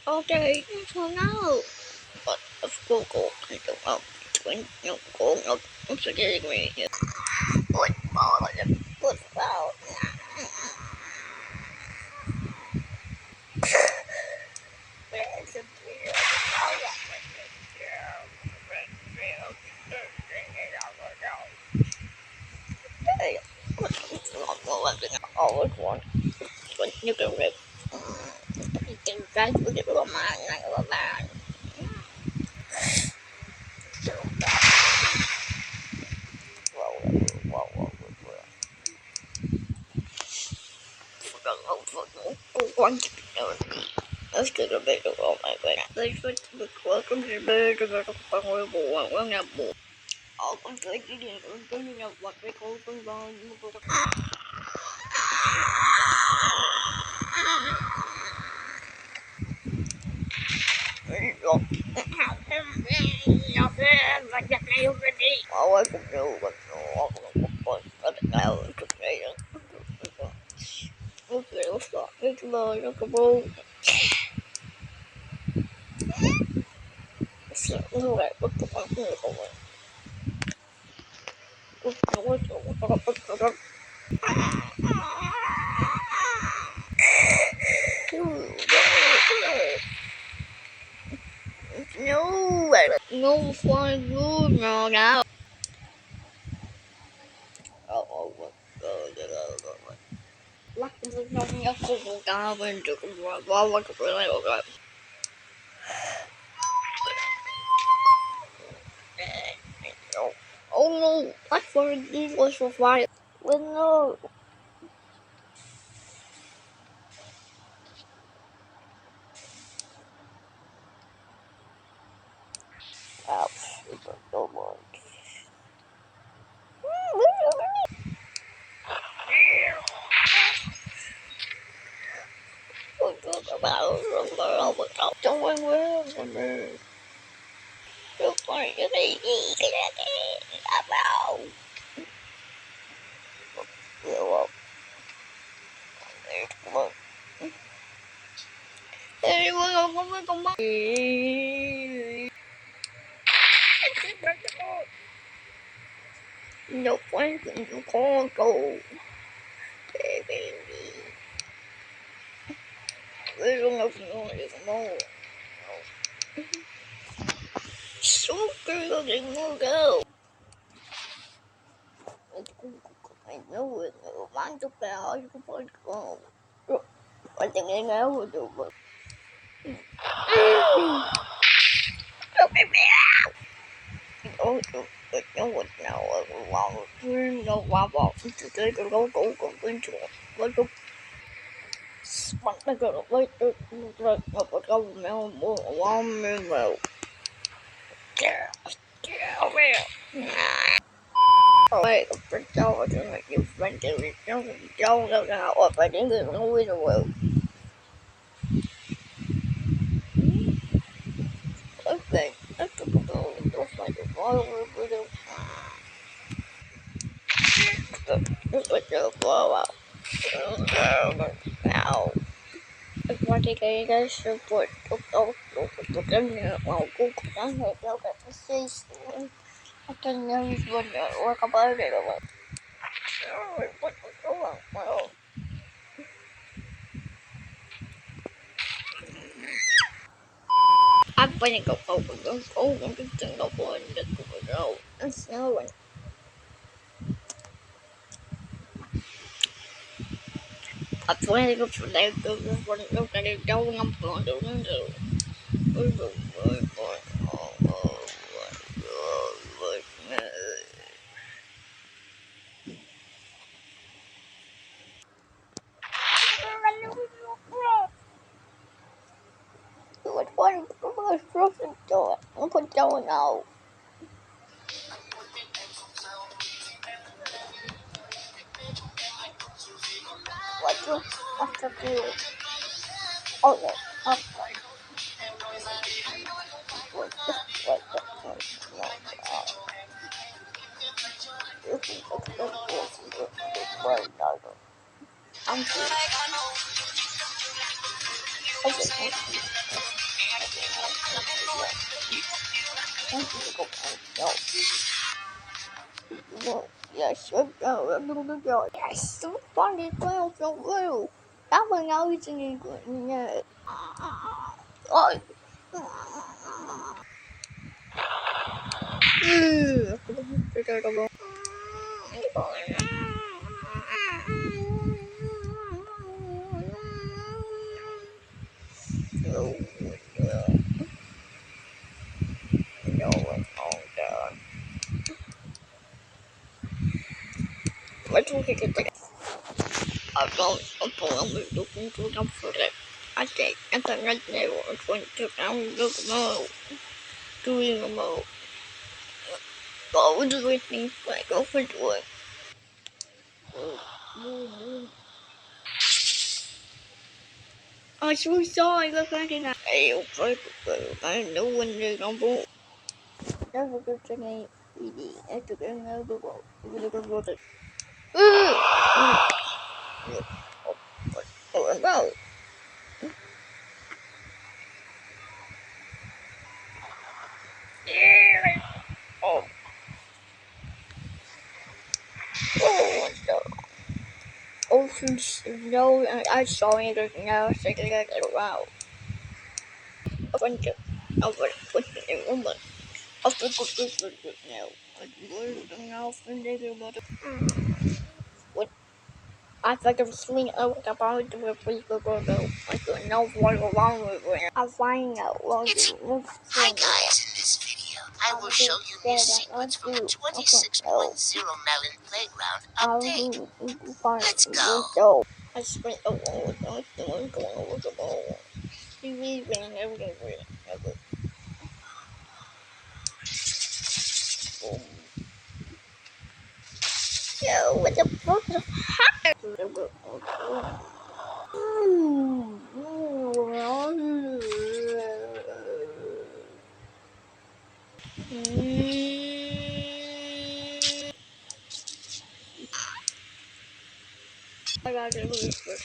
Okay, so now, but of Google, I don't know, when no Google, no, I'm forgetting me. What ball, what ball? There's a beer. Hey, oh, which one? When you can rip. You can guys look at little man, like a little man. Let's get a bit of all my way. Let's put the welcome to the bed of the horrible one. We're not more. All I'm thinking is I'm thinking of what they call them on. All I can do was it's look no fun food now. Oh, lắc trong nhóc cô cao bên trước qua qua cái này rồi. Oh no, I thought this was for fire. Well, no. Ouch, don't mind. Don't worry, don't worry, no point in the condo, baby. We don't have no anymore. Super looking go. I know it. Man to power, you can put go. I think I know what to do. Oh, but no one now. Wow, no wow. Today the local go into like a spot like a like a government one memo. Yeah, wait, for Joe, to make you friend to it. Joe, now, if I didn't know it well. Okay, I took a go and don't like a bottle of little. But the blowout. Now, if I take a guys support, to them, well, go down here, they'll get the face. I can never work about it. What was going on? Well, I'm going to go over the phone and get the double and get the go. And snowing. I'm going to go for that. Go for the go get it going. I'm going to do. What one? I'm frozen door. I'm put down now. What's the deal? Oh no. I'm sorry. What I'm sorry. Okay. Yes, yes, so funny, well, so well. That one I was in England, yeah. Oh, let's look at it. I don't know looking to them for it. I think right now I'm going to look more, doing more. Go with me, like go for it. I so sorry, look at it. I know when they're on board. That's a good thing. I took another boat. We're going to go to. Oh, no. Oh, oh, no. Ocean snow, I saw it now, second it around. A bunch of a woman. I forgot this now. I now thinking about it. What? I thought I was sleeping out about the please go. I don't know what wrong with it. I'll find out what Hi guys, in this video, I will show you new sequence from the 26.0 Melon Playground update. Let's go! I spent a long time going over the ball. She was running everywhere. Yo, what the fuck is happening? I gotta lose this.